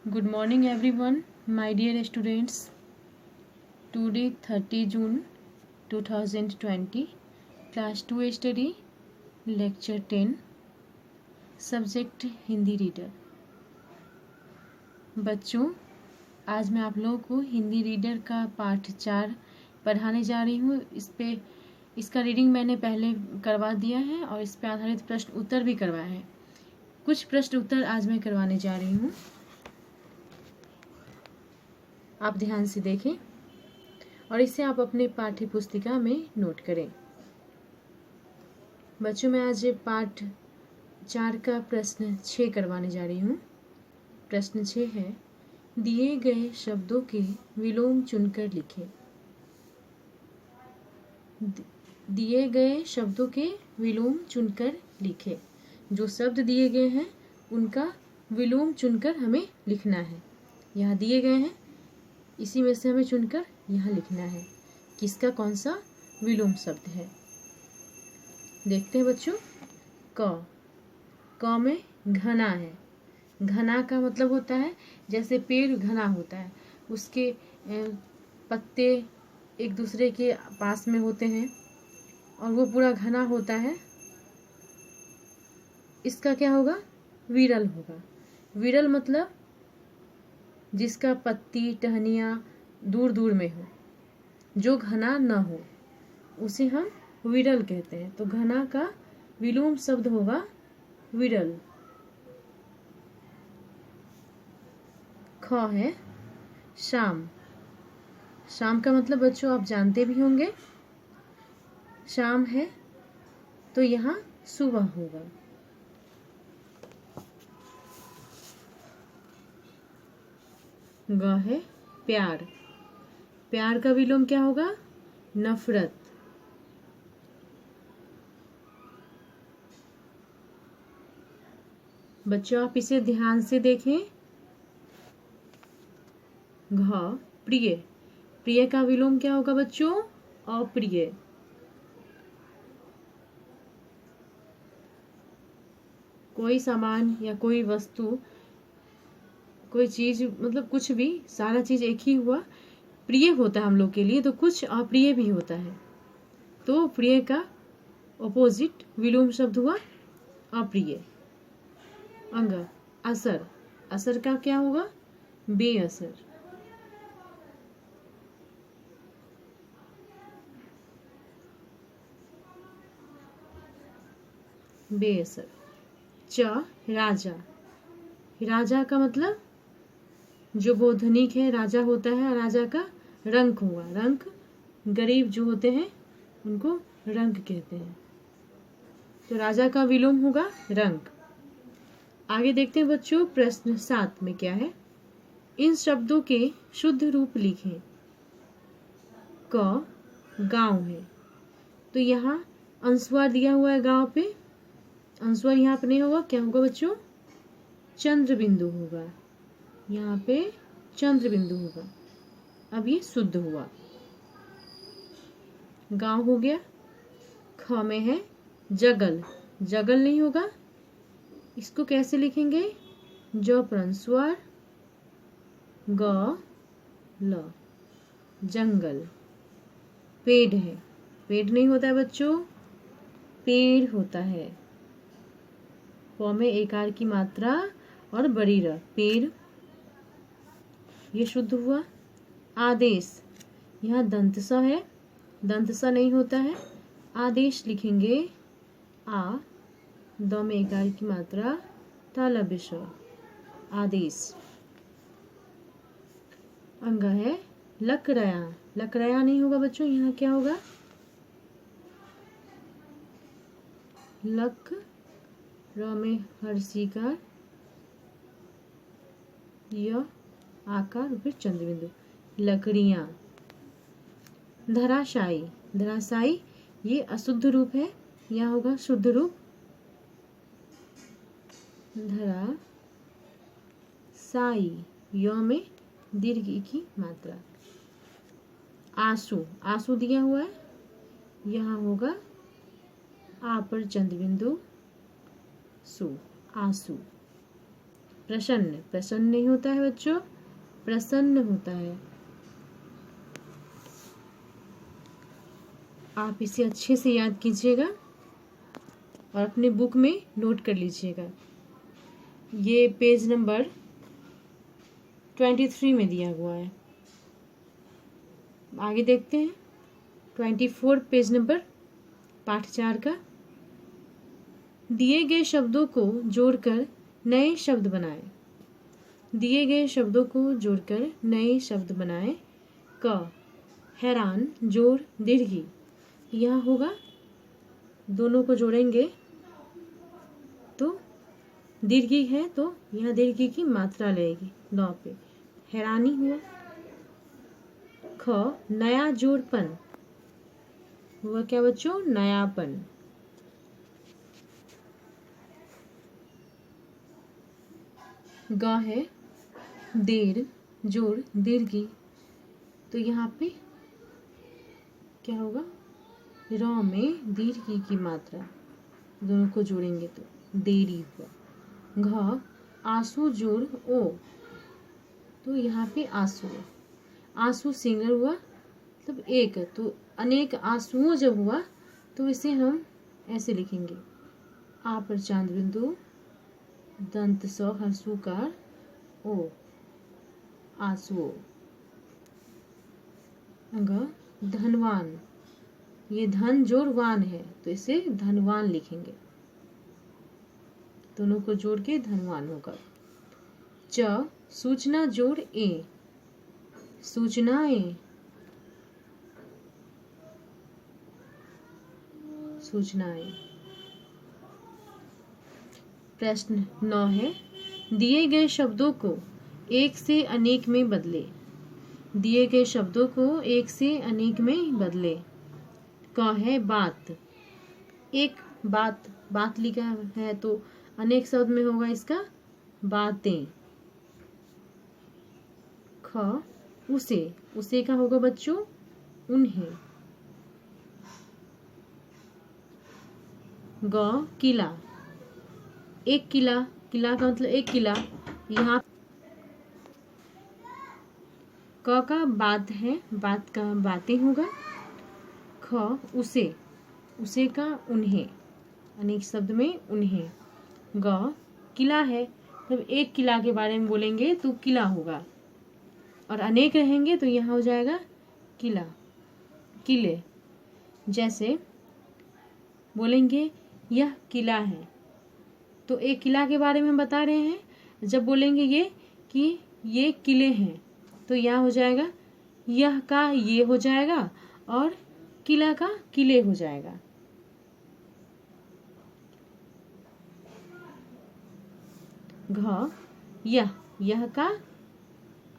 Good morning everyone, my dear students. Today 30 June 2020, Class 2 Study, Lecture 10, Subject Hindi reader. बच्चों, आज मैं आप लोगों को हिंदी रीडर का पाठ 4 पढ़ाने जा रही हूँ। इसका रीडिंग मैंने पहले करवा दिया है और इस पर आधारित प्रश्न उत्तर भी करवाया है। कुछ प्रश्न उत्तर आज मैं करवाने जा रही हूँ, आप ध्यान से देखें और इसे आप अपने पाठ्य पुस्तिका में नोट करें। बच्चों, मैं आज पाठ 4 का प्रश्न 6 करवाने जा रही हूँ। प्रश्न 6 है, दिए गए शब्दों के विलोम चुनकर लिखें। दिए गए शब्दों के विलोम चुनकर लिखें। जो शब्द दिए गए हैं उनका विलोम चुनकर हमें लिखना है। यहाँ दिए गए हैं, इसी में से हमें चुनकर यहाँ लिखना है किसका कौन सा विलोम शब्द है। देखते हैं बच्चों। क में घना है। घना का मतलब होता है जैसे पेड़ घना होता है, उसके पत्ते एक दूसरे के पास में होते हैं और वो पूरा घना होता है। इसका क्या होगा? विरल होगा। विरल मतलब जिसका पत्ती टहनियाँ दूर दूर में हो, जो घना न हो, उसे हम विरल कहते हैं। तो घना का विलोम शब्द होगा विरल। ख है शाम। शाम का मतलब बच्चों आप जानते भी होंगे, शाम है तो यहाँ सुबह होगा। ग है प्यार। प्यार का विलोम क्या होगा? नफरत। बच्चों आप इसे ध्यान से देखें। घ प्रिय। प्रिय का विलोम क्या होगा बच्चों? अप्रिय। कोई सामान या कोई वस्तु, कोई चीज, मतलब कुछ भी, सारा चीज एक ही हुआ, प्रिय होता है हम लोग के लिए, तो कुछ अप्रिय भी होता है। तो प्रिय का ऑपोजिट विलोम शब्द हुआ अप्रिय। अंग असर। असर का क्या होगा? बेअसर। बेअसर। च राजा। राजा का मतलब जो बहुत धनिक है, राजा होता है। राजा का रंक हुआ। रंक गरीब जो होते हैं उनको रंक कहते हैं। तो राजा का विलोम होगा रंक। आगे देखते हैं बच्चों। प्रश्न 7 में क्या है? इन शब्दों के शुद्ध रूप लिखें। क गांव है, तो यहाँ अनुस्वार दिया हुआ है गांव पे। अनुस्वार यहाँ पे नहीं होगा, क्या होगा बच्चों? चंद्र बिंदु होगा। यहाँ पे चंद्र बिंदु होगा। अब ये शुद्ध हुआ, गांव हो गया। ख में है जगल। जगल नहीं होगा, इसको कैसे लिखेंगे? ज पर अनुस्वार, ग ल, जंगल। पेड़ है। पेड़ नहीं होता है बच्चों, पेड़ होता है। प में एकार की मात्रा और बड़ी र, पेड़, ये शुद्ध हुआ। आदेश। यहाँ दंत स है, दंत स नहीं होता है। आदेश लिखेंगे आ, द में एकार की मात्रा, तालव्य श, आदेश। अंग है लकड़या। लकड़या नहीं होगा बच्चों, यहाँ क्या होगा? लक, र में हर्षिकार, य आकार, फिर चंद्र बिंदु, लकड़ियां। धराशायी। धराशायी ये अशुद्ध रूप है, यहाँ होगा शुद्ध रूप धरा साई, य में दीर्घ ई की मात्रा। आंसू। आंसू दिया हुआ है, यहाँ होगा आ पर चंद्र बिंदु, सु, आंसू। प्रसन्न, प्रसन्न नहीं होता है बच्चों, प्रसन्न होता है। आप इसे अच्छे से याद कीजिएगा और अपने बुक में नोट कर लीजिएगा। ये पेज नंबर 23 में दिया हुआ है। आगे देखते हैं 24 पेज नंबर पाठ 4 का। दिए गए शब्दों को जोड़कर नए शब्द बनाएं। दिए गए शब्दों को जोड़कर नए शब्द बनाएं। क, हैरान, जोड़, दीर्घी। यहाँ होगा, दोनों को जोड़ेंगे तो दीर्घी है, तो यहाँ दीर्घी की मात्रा लगेगी 9 पे। हैरानी हुआ। ख, नया जोड़पन हुआ क्या बच्चों, नयापन। ग है देर, जोड़, दीर्घी, तो यहाँ पे क्या होगा, र में दीर्घी की मात्रा, दोनों को जोड़ेंगे तो देरी हुआ। घ, आंसू, जोड़, ओ, तो यहाँ पे आंसू, आंसू सिंगल हुआ मतलब एक, तो अनेक आंसुओं जब हुआ तो इसे हम ऐसे लिखेंगे, आ पर चांद बिंदु, दंत स हर्षुकार, ओ, आंसुओं। ग, धनवान, ये धन जोड़ वान है तो इसे धनवान लिखेंगे, दोनों को जोड़ के धनवान होगा। च, सूचना, जोड़, ए, सूचनाएं, सूचनाएं। प्रश्न 9 है, दिए गए शब्दों को एक से अनेक में बदले। दिए गए शब्दों को एक से अनेक में बदले। क है बात, एक बात, बात लिखा है तो अनेक शब्द में होगा इसका बातें। ख, उसे, उसे का होगा बच्चों उन्हें। ग, किला, एक किला, किला का मतलब एक किला, यहाँ क का बात है, बात का बातें होगा। ख, उसे, उसे का उन्हें, अनेक शब्द में उन्हें। ग, किला है, जब एक किला के बारे में बोलेंगे तो किला होगा, और अनेक रहेंगे तो यहाँ हो जाएगा किला, किले। जैसे बोलेंगे यह किला है, तो एक किला के बारे में हम बता रहे हैं। जब बोलेंगे ये कि ये किले हैं, तो यहाँ हो जाएगा यह का ये हो जाएगा और किला का किले हो जाएगा। घ, यह का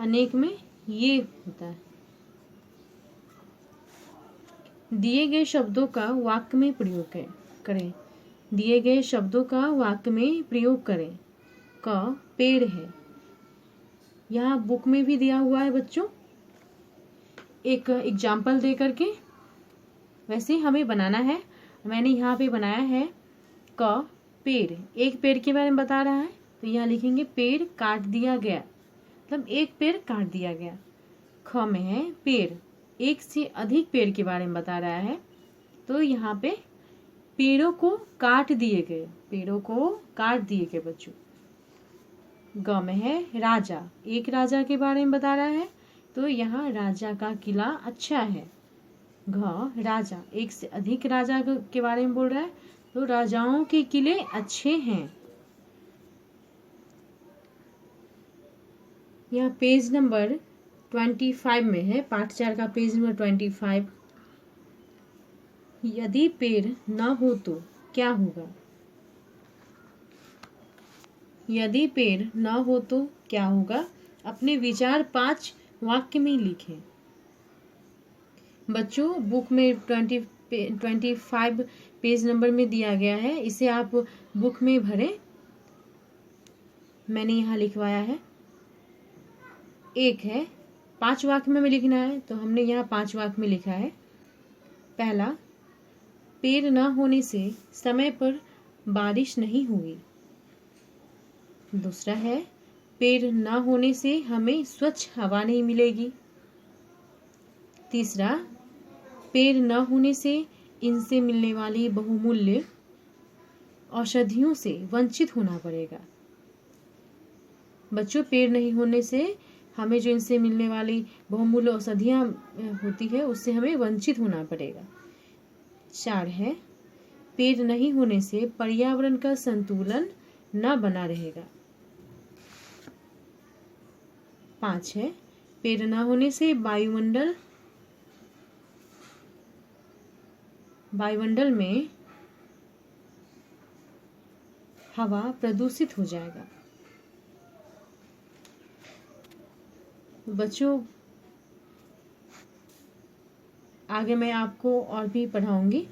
अनेक में ये होता है। दिए गए शब्दों का वाक्य में प्रयोग करें। दिए गए शब्दों का वाक्य में प्रयोग करें। क, पेड़ है, यहाँ बुक में भी दिया हुआ है बच्चों, एक एग्जाम्पल दे करके वैसे हमें बनाना है। मैंने यहाँ पे बनाया है क, पेड़, एक पेड़ के बारे में बता रहा है तो यहाँ लिखेंगे पेड़ काट दिया गया, मतलब एक पेड़ काट दिया गया। ख में है पेड़, एक से अधिक पेड़ के बारे में बता रहा है तो यहाँ पे पेड़ों को काट दिए गए, पेड़ों को काट दिए गए बच्चों। ग में है राजा, एक राजा के बारे में बता रहा है तो यहाँ राजा का किला अच्छा है। घ, राजा, एक से अधिक राजा के बारे में बोल रहा है तो राजाओं के किले अच्छे हैं। यहाँ पेज नंबर 25 में है, पाठ 4 का पेज नंबर 25। यदि पेड़ न हो तो क्या होगा। यदि पेड़ न हो तो क्या होगा, अपने विचार 5 वाक्य में लिखें। बच्चों बुक में 25 पेज नंबर में दिया गया है, इसे आप बुक में भरें। मैंने यहाँ लिखवाया है, एक है 5 वाक्य में लिखना है तो हमने यहाँ 5 वाक्य में लिखा है। पहला, पेड़ न होने से समय पर बारिश नहीं होगी। दूसरा है, पेड़ ना होने से हमें स्वच्छ हवा नहीं मिलेगी। तीसरा, पेड़ न होने से इनसे मिलने वाली बहुमूल्य औषधियों से वंचित होना पड़ेगा। बच्चों, पेड़ नहीं होने से हमें जो इनसे मिलने वाली बहुमूल्य औषधियाँ होती है उससे हमें वंचित होना पड़ेगा। 4 है, पेड़ नहीं होने से पर्यावरण का संतुलन न बना रहेगा। 5 है, पेड़ न होने से वायुमंडल में हवा प्रदूषित हो जाएगा। बच्चों, आगे मैं आपको और भी पढ़ाऊंगी।